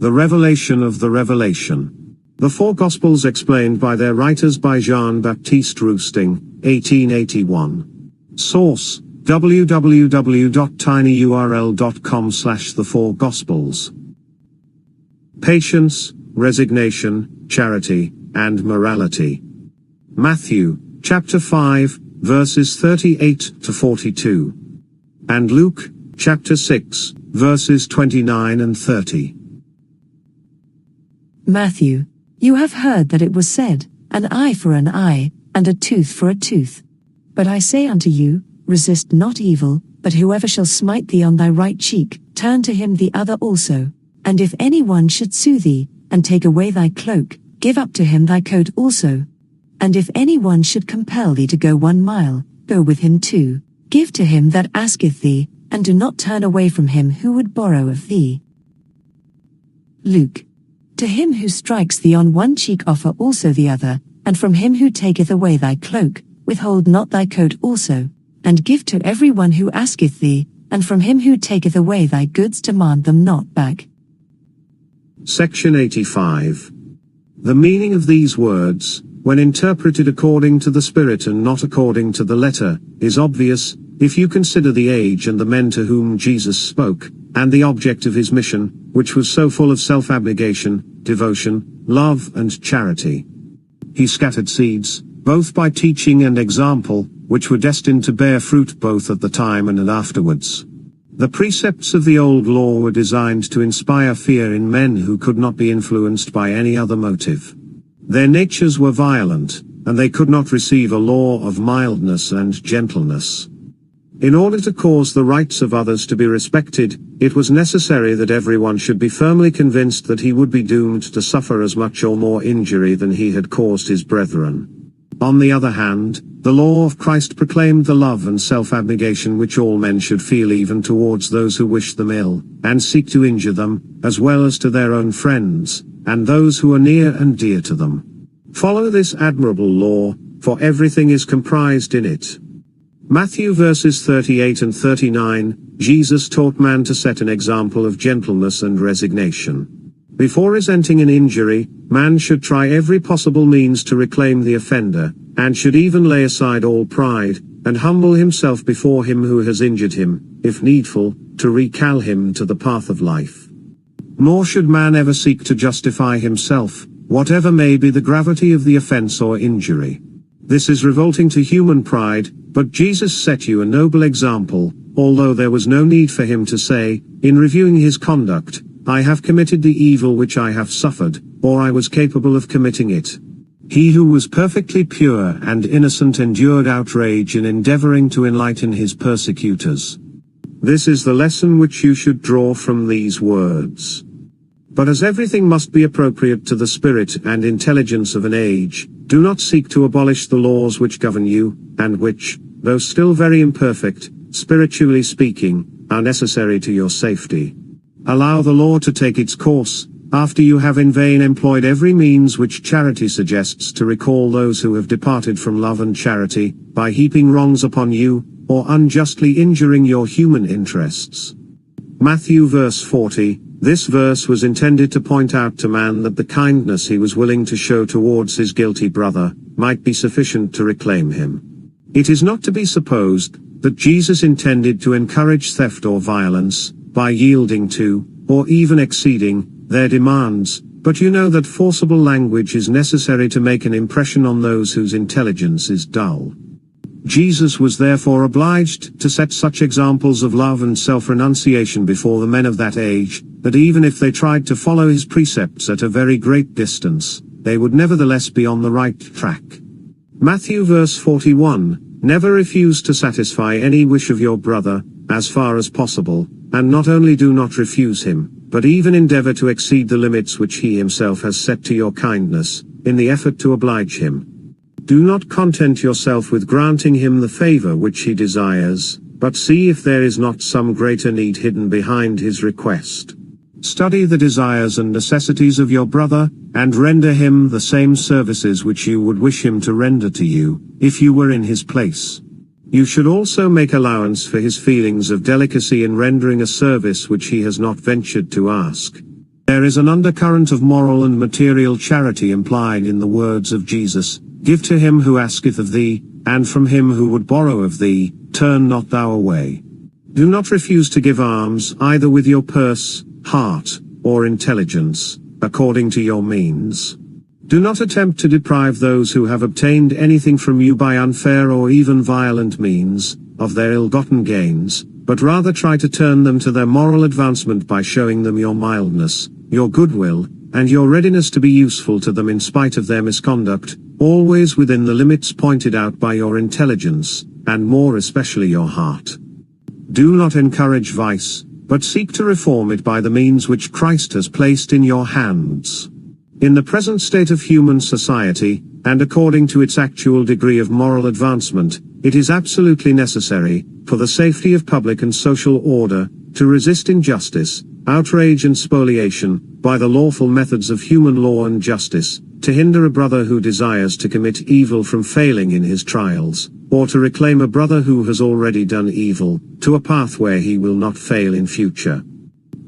The revelation of the revelation. The four Gospels explained by their writers by Jean-Baptiste Roustaing, 1881. Source: www.tinyurl.com/the4gospels. Patience, resignation, charity, and morality. Matthew, chapter 5, verses 38 to 42. And Luke, chapter 6, verses 29 and 30. Matthew, you have heard that it was said, an eye for an eye, and a tooth for a tooth. But I say unto you, resist not evil, but whoever shall smite thee on thy right cheek, turn to him the other also. And if any one should sue thee, and take away thy cloak, give up to him thy coat also. And if any one should compel thee to go 1 mile, go with him 2. Give to him that asketh thee, and do not turn away from him who would borrow of thee. Luke. To him who strikes thee on one cheek offer also the other, and from him who taketh away thy cloak, withhold not thy coat also. And give to every one who asketh thee, and from him who taketh away thy goods demand them not back. Section 85. The meaning of these words, when interpreted according to the Spirit and not according to the letter, is obvious, if you consider the age and the men to whom Jesus spoke, and the object of his mission, which was so full of self-abnegation, devotion, love and charity. He scattered seeds, both by teaching and example, which were destined to bear fruit both at the time and afterwards. The precepts of the old law were designed to inspire fear in men who could not be influenced by any other motive. Their natures were violent, and they could not receive a law of mildness and gentleness. In order to cause the rights of others to be respected, it was necessary that everyone should be firmly convinced that he would be doomed to suffer as much or more injury than he had caused his brethren. On the other hand, the law of Christ proclaimed the love and self-abnegation which all men should feel even towards those who wish them ill, and seek to injure them, as well as to their own friends, and those who are near and dear to them. Follow this admirable law, for everything is comprised in it. Matthew verses 38 and 39, Jesus taught man to set an example of gentleness and resignation. Before resenting an injury, man should try every possible means to reclaim the offender, and should even lay aside all pride, and humble himself before him who has injured him, if needful, to recall him to the path of life. Nor should man ever seek to justify himself, whatever may be the gravity of the offense or injury. This is revolting to human pride, but Jesus set you a noble example, although there was no need for him to say, in reviewing his conduct, I have committed the evil which I have suffered, or I was capable of committing it. He who was perfectly pure and innocent endured outrage in endeavoring to enlighten his persecutors. This is the lesson which you should draw from these words. But as everything must be appropriate to the spirit and intelligence of an age, do not seek to abolish the laws which govern you, and which, though still very imperfect, spiritually speaking, are necessary to your safety. Allow the law to take its course, after you have in vain employed every means which charity suggests to recall those who have departed from love and charity, by heaping wrongs upon you, or unjustly injuring your human interests. Matthew verse 40, this verse was intended to point out to man that the kindness he was willing to show towards his guilty brother, might be sufficient to reclaim him. It is not to be supposed, that Jesus intended to encourage theft or violence, by yielding to, or even exceeding, their demands, but you know that forcible language is necessary to make an impression on those whose intelligence is dull. Jesus was therefore obliged to set such examples of love and self-renunciation before the men of that age, that even if they tried to follow his precepts at a very great distance, they would nevertheless be on the right track. Matthew verse 41, never refuse to satisfy any wish of your brother, as far as possible, and not only do not refuse him, but even endeavor to exceed the limits which he himself has set to your kindness, in the effort to oblige him. Do not content yourself with granting him the favor which he desires, but see if there is not some greater need hidden behind his request. Study the desires and necessities of your brother, and render him the same services which you would wish him to render to you, if you were in his place. You should also make allowance for his feelings of delicacy in rendering a service which he has not ventured to ask. There is an undercurrent of moral and material charity implied in the words of Jesus, "Give to him who asketh of thee, and from him who would borrow of thee, turn not thou away." Do not refuse to give alms either with your purse, heart, or intelligence, according to your means. Do not attempt to deprive those who have obtained anything from you by unfair or even violent means, of their ill-gotten gains, but rather try to turn them to their moral advancement by showing them your mildness, your goodwill, and your readiness to be useful to them in spite of their misconduct, always within the limits pointed out by your intelligence, and more especially your heart. Do not encourage vice, but seek to reform it by the means which Christ has placed in your hands. In the present state of human society, and according to its actual degree of moral advancement, it is absolutely necessary, for the safety of public and social order, to resist injustice, outrage and spoliation, by the lawful methods of human law and justice, to hinder a brother who desires to commit evil from failing in his trials, or to reclaim a brother who has already done evil, to a path where he will not fail in future.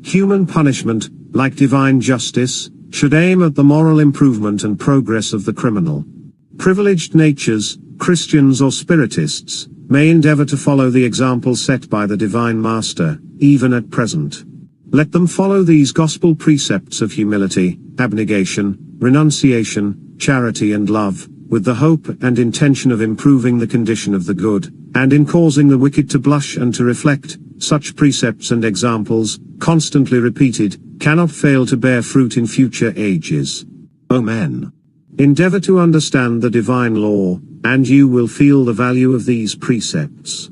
Human punishment, like divine justice, should aim at the moral improvement and progress of the criminal. Privileged natures, Christians or Spiritists, may endeavor to follow the example set by the Divine Master, even at present. Let them follow these gospel precepts of humility, abnegation, renunciation, charity and love, with the hope and intention of improving the condition of the good, and in causing the wicked to blush and to reflect. Such precepts and examples, constantly repeated, cannot fail to bear fruit in future ages. Amen. Endeavor to understand the divine law, and you will feel the value of these precepts.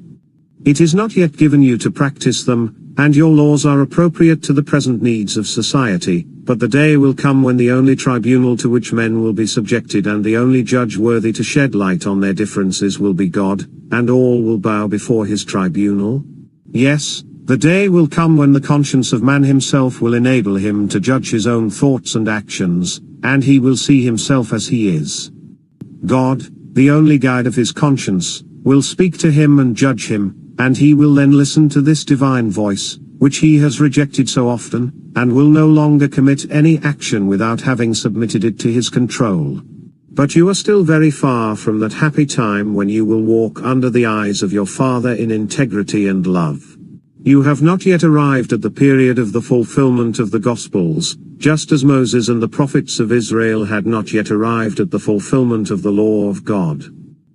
It is not yet given you to practice them, and your laws are appropriate to the present needs of society, but the day will come when the only tribunal to which men will be subjected and the only judge worthy to shed light on their differences will be God, and all will bow before his tribunal. Yes, the day will come when the conscience of man himself will enable him to judge his own thoughts and actions, and he will see himself as he is. God, the only guide of his conscience, will speak to him and judge him, and he will then listen to this divine voice, which he has rejected so often, and will no longer commit any action without having submitted it to his control. But you are still very far from that happy time when you will walk under the eyes of your Father in integrity and love. You have not yet arrived at the period of the fulfillment of the Gospels, just as Moses and the prophets of Israel had not yet arrived at the fulfillment of the law of God.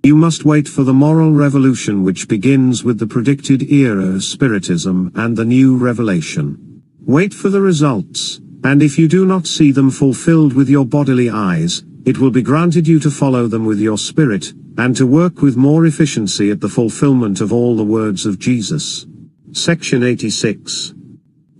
You must wait for the moral revolution which begins with the predicted era of Spiritism and the new revelation. Wait for the results, and if you do not see them fulfilled with your bodily eyes, it will be granted you to follow them with your spirit, and to work with more efficiency at the fulfillment of all the words of Jesus. Section 86.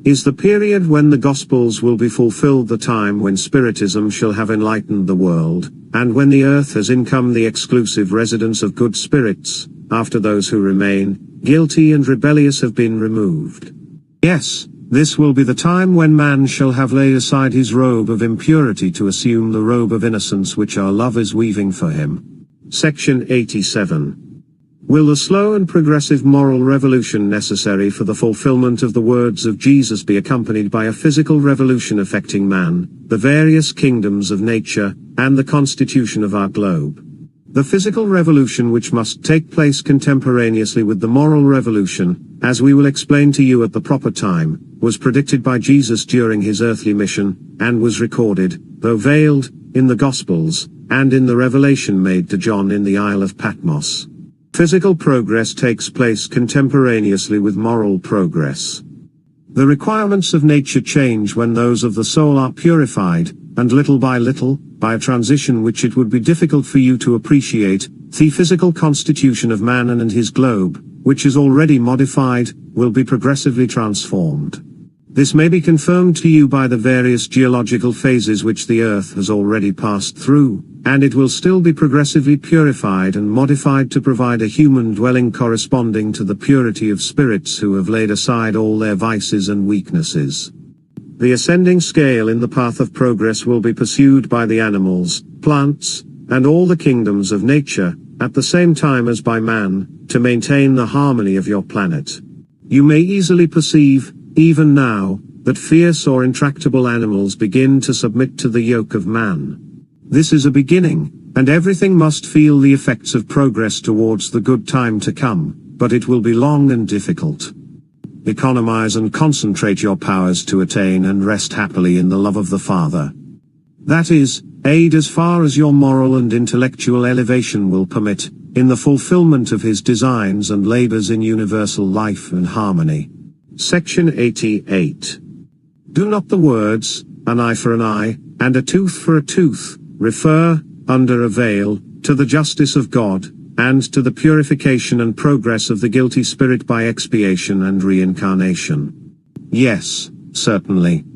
Is the period when the Gospels will be fulfilled the time when Spiritism shall have enlightened the world, and when the earth has become the exclusive residence of good spirits, after those who remain, guilty and rebellious have been removed? Yes, this will be the time when man shall have laid aside his robe of impurity to assume the robe of innocence which our love is weaving for him. Section 87. Will the slow and progressive moral revolution necessary for the fulfillment of the words of Jesus be accompanied by a physical revolution affecting man, the various kingdoms of nature, and the constitution of our globe? The physical revolution which must take place contemporaneously with the moral revolution, as we will explain to you at the proper time, was predicted by Jesus during his earthly mission, and was recorded, though veiled, in the Gospels, and in the revelation made to John in the Isle of Patmos. Physical progress takes place contemporaneously with moral progress. The requirements of nature change when those of the soul are purified, and little by little, by a transition which it would be difficult for you to appreciate, the physical constitution of man and his globe, which is already modified, will be progressively transformed. This may be confirmed to you by the various geological phases which the earth has already passed through, and it will still be progressively purified and modified to provide a human dwelling corresponding to the purity of spirits who have laid aside all their vices and weaknesses. The ascending scale in the path of progress will be pursued by the animals, plants, and all the kingdoms of nature, at the same time as by man, to maintain the harmony of your planet. You may easily perceive, even now, that fierce or intractable animals begin to submit to the yoke of man. This is a beginning, and everything must feel the effects of progress towards the good time to come, but it will be long and difficult. Economize and concentrate your powers to attain and rest happily in the love of the Father. That is, aid as far as your moral and intellectual elevation will permit, in the fulfillment of His designs and labors in universal life and harmony. Section 88. Do not the words, an eye for an eye, and a tooth for a tooth, refer, under a veil, to the justice of God, and to the purification and progress of the guilty spirit by expiation and reincarnation? Yes, certainly.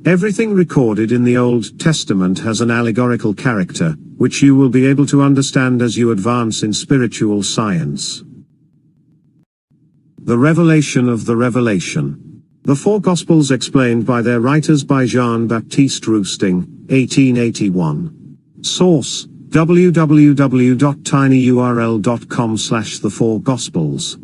Everything recorded in the Old Testament has an allegorical character, which you will be able to understand as you advance in spiritual science. The revelation of the revelation. The Four Gospels explained by their writers by Jean-Baptiste Roustaing, 1881. Source: www.tinyurl.com/the4gospels.